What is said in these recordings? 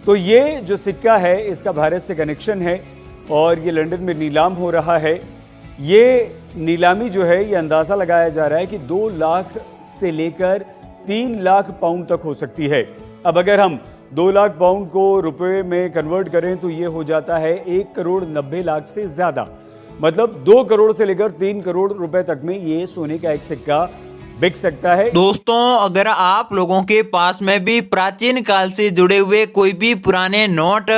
तो ये जो सिक्का है इसका भारत से कनेक्शन है और ये लंदन में नीलाम हो रहा है। ये नीलामी जो है ये अंदाज़ा लगाया जा रहा है कि 2 लाख से लेकर 3 लाख पाउंड तक हो सकती है। अब अगर हम 2 लाख पाउंड को रुपए में कन्वर्ट करें तो ये हो जाता है 1 करोड़ 90 लाख से ज़्यादा, मतलब 2 करोड़ से लेकर 3 करोड़ रुपए तक में ये सोने का एक सिक्का बिक सकता है। दोस्तों, अगर आप लोगों के पास में भी प्राचीन काल से जुड़े हुए कोई भी पुराने नोट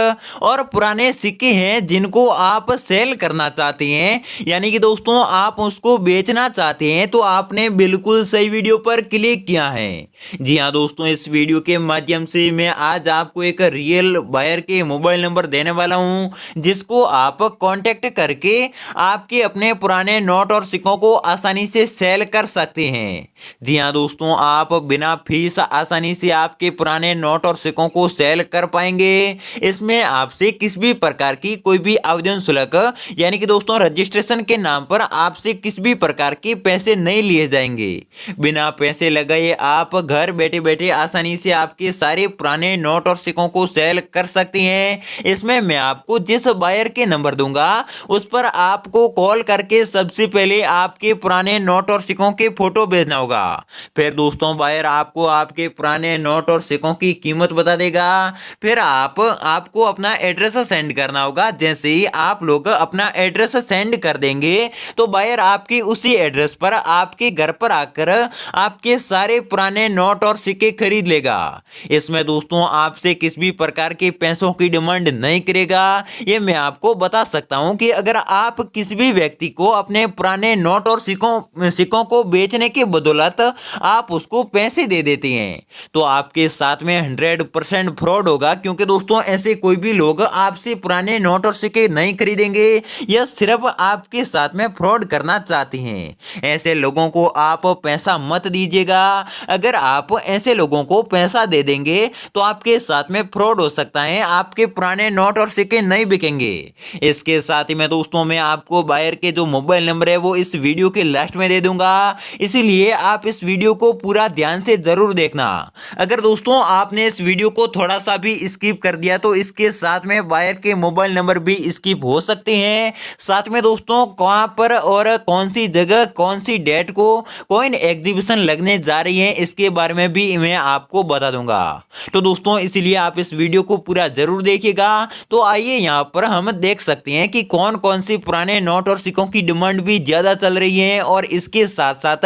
और पुराने सिक्के हैं जिनको आप सेल करना चाहते हैं, यानी कि दोस्तों आप उसको बेचना चाहते हैं, तो आपने बिल्कुल सही वीडियो पर क्लिक किया है। जी हाँ दोस्तों, इस वीडियो के माध्यम से मैं आज आपको एक रियल बायर के मोबाइल नंबर देने वाला हूं, जिसको आप कांटेक्ट करके आपके अपने पुराने नोट और सिक्कों को आसानी से सेल कर सकते हैं। जी हाँ दोस्तों, आप बिना फीस आसानी से आपके पुराने नोट और सिक्कों को सेल कर पाएंगे। इसमें आपसे किसी भी प्रकार की कोई भी आवेदन शुल्क यानी कि दोस्तों रजिस्ट्रेशन के नाम पर आपसे किसी भी प्रकार के पैसे नहीं लिए जाएंगे। बिना पैसे लगाए आप घर बैठे बैठे आसानी से आपके सारे पुराने नोट और सिक्कों को सेल कर सकते हैं। इसमें मैं आपको जिस बायर के नंबर दूंगा उस पर आपको कॉल करके सबसे पहले आपके पुराने नोट और सिक्कों के फोटो भेजना होगा। फिर दोस्तों बायर आपको आपके पुराने नोट और सिक्कों की कीमत बता देगा। फिर आपको अपना एड्रेस सेंड करना होगा। जैसे ही आप लोग अपना एड्रेस सेंड कर देंगे तो बायर आपके उसी एड्रेस पर आपके घर पर आकर आपके सारे पुराने नोट और सिक्के खरीद लेगा। इसमें दोस्तों आपसे किसी भी प्रकार के पैसों की डिमांड नहीं करेगा। ये मैं आपको बता सकता हूं कि अगर आप किसी भी व्यक्ति को अपने पुराने नोट और सिक्कों को बेचने के बदौलत आप उसको पैसे दे देते हैं तो आपके साथ में 100% फ्रॉड होगा, क्योंकि दोस्तों ऐसे कोई भी लोग आपसे पुराने नोट और सिक्के नहीं खरीदेंगे या सिर्फ आपके साथ में फ्रॉड करना चाहते हैं। ऐसे लोगों को आप पैसा मत दीजिएगा। अगर आप ऐसे लोगों को पैसा दे देंगे तो आपके साथ में फ्रॉड हो सकता है, आपके पुराने नोट और सिक्के नहीं बिकेंगे। इसके साथ ही मैं दोस्तों मैं आपको बायर के जो मोबाइल नंबर है वो इस वीडियो के लास्ट में दे दूंगा, इसीलिए आप इस वीडियो को पूरा ध्यान से जरूर देखना। अगर दोस्तों आपने इस वीडियो को थोड़ा सा भी स्किप कर दिया तो इसके साथ में बायर के मोबाइल नंबर भी स्किप हो सकते हैं। साथ में दोस्तों कहां पर और कौन सी जगह कौन सी डेट को कॉइन एग्जीबिशन लगने जा रही है इसके बारे में भी मैं आपको बता दूंगा। तो दोस्तों इसीलिए आप इस वीडियो को पूरा जरूर देखिएगा। तो आइए यहां पर हम देख सकते हैं कि कौन कौन सी पुराने नोट और सिक्कों की डिमांड भी ज्यादा चल रही है और इसके साथ साथ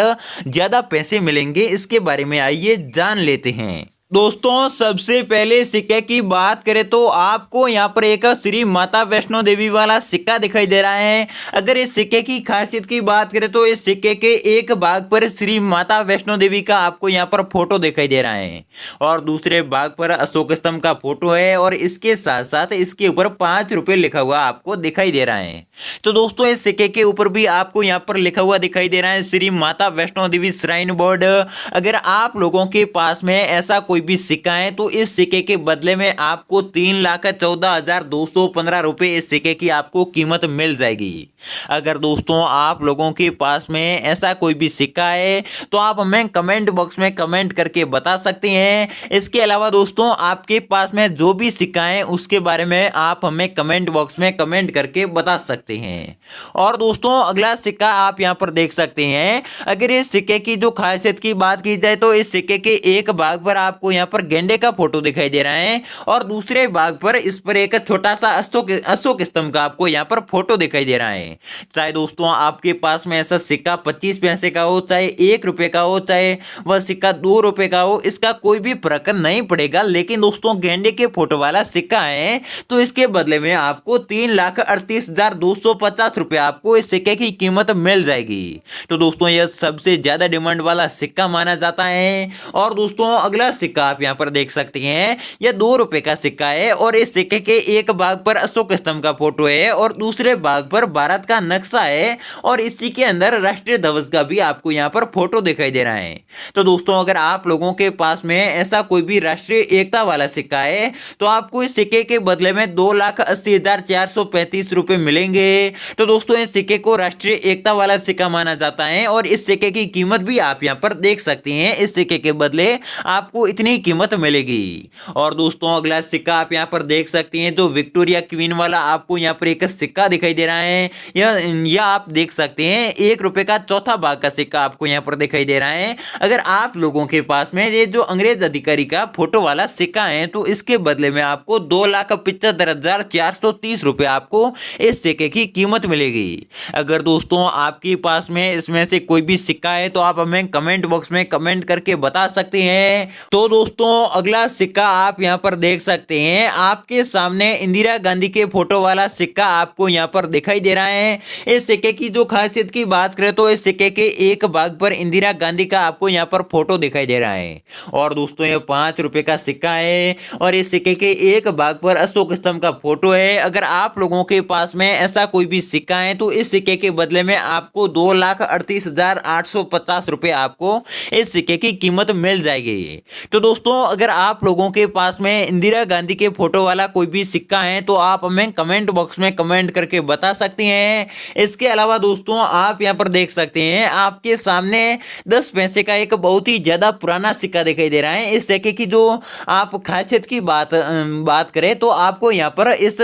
ज्यादा पैसे मिलेंगे, इसके बारे में आइए जान लेते हैं। दोस्तों सबसे पहले सिक्के की बात करें तो आपको यहाँ पर एक श्री माता वैष्णो देवी वाला सिक्का दिखाई दे रहा है। अगर इस सिक्के की खासियत की बात करें तो इस सिक्के के एक भाग पर श्री माता वैष्णो देवी का आपको यहाँ पर फोटो दिखाई दे रहा है और दूसरे भाग पर अशोक स्तंभ का फोटो है और इसके साथ साथ इसके ऊपर 5 रुपए लिखा हुआ आपको दिखाई दे रहा है। तो दोस्तों इस सिक्के के ऊपर भी आपको यहाँ पर लिखा हुआ दिखाई दे रहा है श्री माता वैष्णो देवी श्राइन बोर्ड। अगर आप लोगों के पास में ऐसा कोई भी सिक्का है तो इस सिक्के के बदले में आपको 3,14,215 रुपए इस सिक्के की आपको कीमत मिल जाएगी। अगर दोस्तों आप लोगों के पास में ऐसा कोई भी सिक्का है तो आप हमें कमेंट बॉक्स में कमेंट करके बता सकते हैं। इसके अलावा दोस्तों आपके पास में जो भी सिक्का है उसके बारे में आप हमें कमेंट बॉक्स में कमेंट करके बता सकते हैं। और दोस्तों अगला सिक्का आप यहां पर देख सकते हैं। अगर इस सिक्के की जो खासियत की बात की जाए तो इस सिक्के के एक भाग पर आपको यहाँ पर गेंडे का फोटो दिखाई दे रहा है और दूसरे भाग पर इस पर एक छोटा सा अशोक स्तंभ का आपको यहाँ पर फोटो दिखाई दे रहा है। चाहे दोस्तों आपके पास में ऐसा सिक्का 25 पैसे का हो, चाहे 1 रुपए का हो, चाहे वह सिक्का 2 रुपए का हो, इसका कोई भी फर्क नहीं पड़ेगा। लेकिन दोस्तों गेंडे के फोटो वाला सिक्का है तो इसके बदले में आपको 3,38,250 रुपए आपको इस सिक्के की कीमत मिल जाएगी। तो दोस्तों यह सबसे ज्यादा डिमांड वाला सिक्का माना जाता है। और दोस्तों अगला सिक्का आप यहाँ पर देख सकते हैं, यह 2 रुपए का सिक्का है और इस सिक्के के एक भाग पर अशोक स्तंभ का फोटो है और दूसरे भाग पर भारत का नक्शा है और इसी के अंदर राष्ट्रीय ध्वज का भी आपको यहाँ पर फोटो दिखाई दे रहा है। तो दोस्तों अगर आप लोगों के पास में ऐसा कोई भी राष्ट्रीय एकता वाला सिक्का है तो आपको इस सिक्के के बदले में 2,80,435 रुपए मिलेंगे। तो दोस्तों इस सिक्के को राष्ट्रीय एकता वाला सिक्का माना जाता है और इस सिक्के की कीमत भी आप यहाँ पर देख सकते हैं। इस सिक्के के बदले आपको इतनी उतनी कीमत मिलेगी। और दोस्तों अगला सिक्का आप यहाँ पर देख सकते हैं, जो विक्टोरिया क्वीन वाला आपको यहाँ पर एक सिक्का दिखाई दे रहा है। यह आप देख सकते हैं 1 रुपए का चौथा भाग का सिक्का आपको यहाँ पर दिखाई दे रहा है। अगर आप लोगों के पास में ये जो अंग्रेज अधिकारी का फोटो वाला सिक्का है तो इसके बदले में आपको 2,75,430 रुपए आपको इस सिक्के की कीमत मिलेगी। अगर दोस्तों आपके पास में इसमें से कोई भी सिक्का है तो आप हमें कमेंट बॉक्स में कमेंट करके बता सकते हैं। तो दोस्तों अगला सिक्का आप यहाँ पर देख सकते हैं, आपके सामने इंदिरा गांधी के फोटो वाला सिक्का आपको यहाँ पर दिखाई दे रहा है। इस सिक्के की जो खासियत की बात करें तो इस सिक्के के एक भाग पर इंदिरा गांधी का आपको यहाँ पर फोटो दिखाई दे रहा है। और दोस्तों ये 5 रुपए का सिक्का है और इस सिक्के के एक भाग पर अशोक स्तंभ का फोटो है। अगर आप लोगों के पास में ऐसा कोई भी सिक्का है तो इस सिक्के के बदले में आपको 2,38,850 रुपए आपको इस सिक्के की कीमत मिल जाएगी। तो दोस्तों अगर आप लोगों के पास में इंदिरा गांधी के फोटो वाला कोई भी सिक्का है तो आप हमें कमेंट बॉक्स में कमेंट करके बता सकते हैं। इसके अलावा दोस्तों आप यहां पर देख सकते हैं, आपके सामने 10 पैसे का एक बहुत ही ज्यादा पुराना सिक्का दिखाई दे रहा है। इस सिक्के की जो आप खासियत की बात करें तो आपको यहां पर इस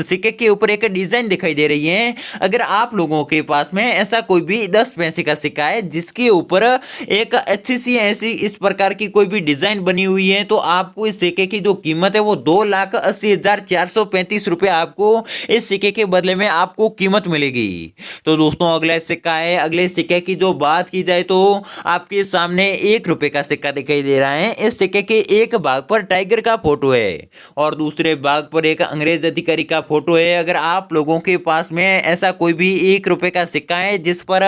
सिक्के के ऊपर एक डिजाइन दिखाई दे रही है। अगर आप लोगों के पास में ऐसा कोई भी 10 पैसे का सिक्का है जिसके ऊपर एक अच्छी सी ऐसी इस प्रकार की कोई भी डिजाइन बनी हुई है तो आपको इस सिक्के की जो कीमत है वो 2,80,435 रुपए आपको इस सिक्के के बदले में आपको कीमत मिलेगी। तो दोस्तों अगला सिक्का है, अगले सिक्के की जो बात की जाए तो आपके सामने 1 रुपए का सिक्का दिखाई दे रहा है। इस सिक्के के एक भाग पर टाइगर का फोटो है और दूसरे भाग पर एक अंग्रेज अधिकारी का फोटो है। अगर आप लोगों के पास में ऐसा कोई भी 1 रुपए का सिक्का है जिस पर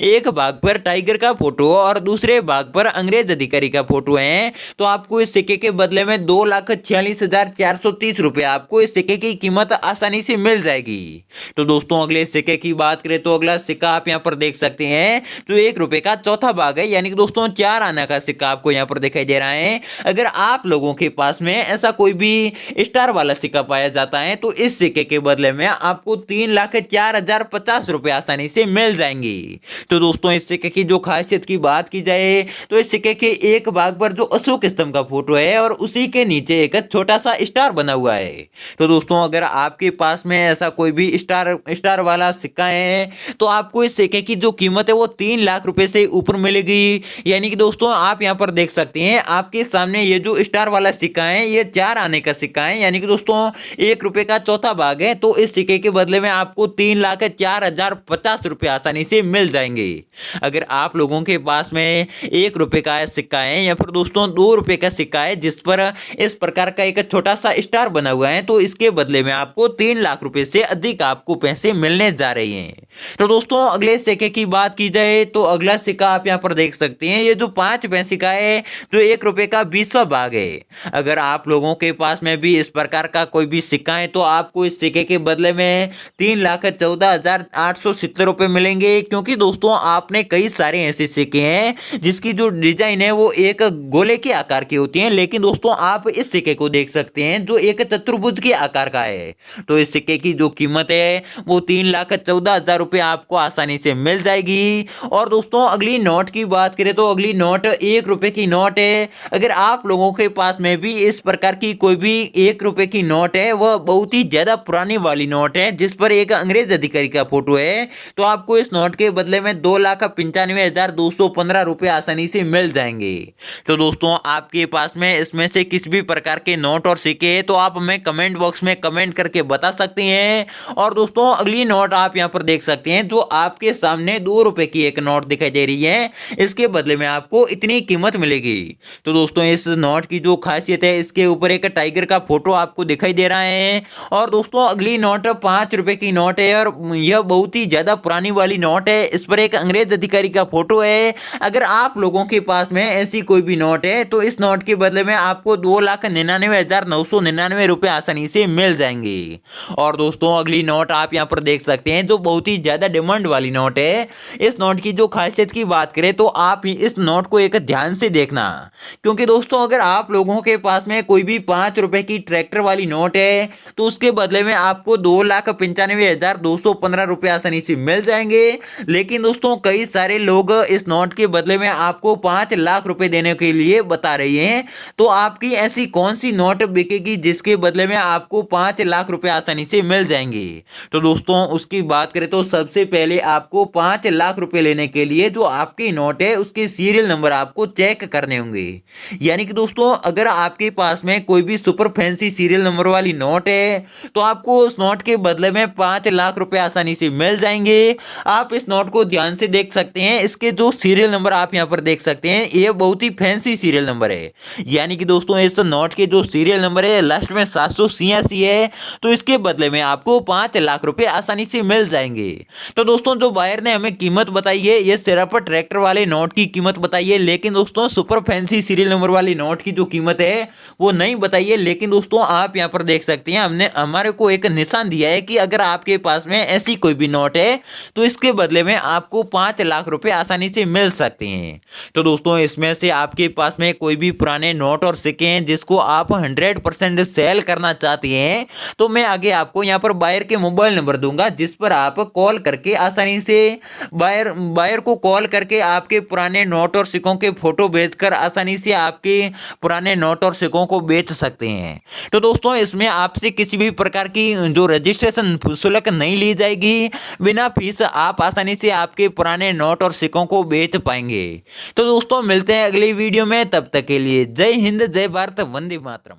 एक भाग पर टाइगर का फोटो और दूसरे भाग पर अंग्रेज अधिकारी का फोटो है तो आपको इस सिक्के के बदले में 2,46,430 रुपए आपको इस सिक्के की कीमत आसानी से मिल जाएगी। तो दोस्तों अगले सिक्के की बात करें तो अगला सिक्का आप यहां पर देख सकते हैं जो 1 रुपए का चौथा भाग है, यानी कि दोस्तों 4 आना का सिक्का आपको यहां पर दिखाई दे रहा है। अगर आप लोगों के पास में ऐसा कोई भी स्टार वाला सिक्का पाया जाता है तो इस सिक्के के बदले में आपको 3,04,050 रुपए आसानी से मिल जाएंगे। तो दोस्तों इस सिक्के की जो खासियत की बात की जाए तो इस सिक्के के एक भाग पर जो अशोक स्तंभ का फोटो है और उसी के नीचे एक छोटा सा स्टार बना हुआ है। तो दोस्तों अगर आपके पास में ऐसा कोई भी स्टार वाला सिक्का है तो आपको इस सिक्के की जो कीमत है वो 3 लाख रुपए से ऊपर मिलेगी। यानी कि दोस्तों आप यहां पर देख सकते हैं, आपके सामने ये जो स्टार वाला सिक्का है ये 4 आने का सिक्का है, यानी कि दोस्तों 1 रुपए का चौथा भाग है। तो इस सिक्के के बदले में आपको 3,04,050 रुपए आसानी से मिल जाएंगे। अगर आप लोगों के पास में 1 रुपए का सिक्का है या फिर दोस्तों 2 रुपए का सिक्का है जिस पर इस प्रकार का एक छोटा सा स्टार बना हुआ है तो इसके बदले में आपको 3 लाख रुपए से अधिक आपको पैसे मिलने जा रहे हैं। तो दोस्तों अगले सिक्के की बात की जाए तो अगला सिक्का आप यहां पर देख सकते हैं, ये जो 5 पैसे का है जो 1 रुपए का 20वां भाग है। अगर आप लोगों के पास में भी इस प्रकार का कोई भी सिक्का है तो आपको इस सिक्के के बदले में 3,14,870 रुपए मिलेंगे, क्योंकि दोस्तों आपने कई सारे ऐसे सिक्के हैं जिसकी जो डिजाइन है वो एक गोले के आकार की होती है, लेकिन दोस्तों आप इस सिक्के को देख सकते हैं जो एक चतुर्भुज के आकार का है। तो इस सिक्के की जो कीमत है वो 3,14,000 रुपए आपको आसानी से मिल जाएगी। और दोस्तों अगली नोट की बात करें तो अगली नोट 1 रुपए की नोट है। अगर आप लोगों के पास में भी इस प्रकार की कोई भी 1 रुपए की नोट है, वह बहुत ही ज्यादा पुरानी वाली नोट है जिस पर एक अंग्रेज अधिकारी का फोटो है, तो आपको इस नोट के बदले में 2,95,215 रुपए आसानी से मिल जाएंगे। तो दोस्तों आपके पास में इसमें से किसी भी प्रकार के नोट और सिक्के तो आप हमें कमेंट बॉक्स में कमेंट करके बता सकते हैं। और दोस्तों अगली नोट आप यहां पर देख सकते हैं, जो आपके सामने 2 रुपए की एक नोट दिखाई दे रही है, इसके बदले में आपको इतनी कीमत मिलेगी। तो दोस्तों इस नोट की जो खासियत है, इसके ऊपर एक टाइगर का फोटो आपको दिखाई दे रहा है। और दोस्तों अगली नोट 5 रुपए की नोट है और यह बहुत ही ज्यादा पुरानी वाली नोट है। इस पर एक अंग्रेज अधिकारी का फोटो है। अगर आप लोगों के पास में ऐसी कोई भी नोट है तो इस नोट के बदले में आपको 2,99,999 रुपए आसानी से मिल जाएंगे। और दोस्तों अगली नोट आप यहां पर देख सकते हैं, जो बहुत ही ज्यादा डिमांड वाली नोट है। इस नोट की जो खासियत की बात करें तो आप इस नोट को एक ध्यान से देखना, क्योंकि दोस्तों अगर आप लोगों के पास में कोई भी 5 रुपए की ट्रैक्टर वाली नोट है तो उसके बदले में आपको 2,95,215 रुपए आसानी से मिल जाएंगे। लेकिन दोस्तों कई सारे लोग इस नोट के बदले में आपको 5 लाख रुपए देने के लिए बता रही है, तो आपकी ऐसी कौन सी नोट बिकेगी जिसके बदले में आपको 5 लाख रुपए आसानी से मिल जाएंगे। तो दोस्तों उसकी बात करें तो सबसे पहले आपको 5 लाख रुपए लेने के लिए जो आपकी नोट है उसके सीरियल नंबर आपको चेक करने होंगे। यानी कि दोस्तों अगर आपके पास में कोई भी सुपर फैंसी सीरियल नंबर वाली नोट है तो आपको उस नोट के बदले में 5 लाख रुपए आसानी से मिल जाएंगे। आप इस नोट को ध्यान से देख सकते हैं, इसके जो सीरियल नंबर आप यहां पर देख सकते हैं ये बहुत ही फैंसी सीरियल नंबर है। यानी कि दोस्तों इस नोट के जो सीरियल नंबर है लास्ट में 786 है, तो इसके बदले में आपको 5 लाख रुपए आसानी से मिल जाएंगे। तो दोस्तों जो बायर ने हमें कीमत बताई है ये सिर्फ ट्रैक्टर वाले नोट की कीमत बताई है, लेकिन दोस्तों सुपर फैंसी सीरियल नंबर वाली नोट की जो कीमत है वो नहीं बताई है। लेकिन दोस्तों आप यहां पर देख सकते हैं हमने हमारे को एक निशान दिया है कि अगर आपके पास में ऐसी कोई भी नोट है तो इसके बदले में आपको 5 लाख रुपए आसानी से मिल सकते हैं। तो दोस्तों इसमें से आपके पास में कोई भी पुराने नोट और सिक्के हैं जिसको आप 100% सेल करना चाहते हैं तो मैं आगे आपको यहां पर बायर के मोबाइल नंबर दूंगा, जिस पर आप कॉल करके आसानी से बायर को कॉल करके आपके पुराने नोट और सिक्कों के फोटो भेजकर आसानी से आपके पुराने नोट और सिक्कों को बेच सकते हैं। तो दोस्तों इसमें आपसे किसी भी प्रकार की जो रजिस्ट्रेशन शुल्क नहीं ली जाएगी, बिना फीस आप आसानी से आपके पुराने नोट और सिक्कों को बेच पाएंगे। तो दोस्तों मिलते हैं अगली वीडियो में, तब तक के लिए जय हिंद, जय भारत, वंदे मातरम।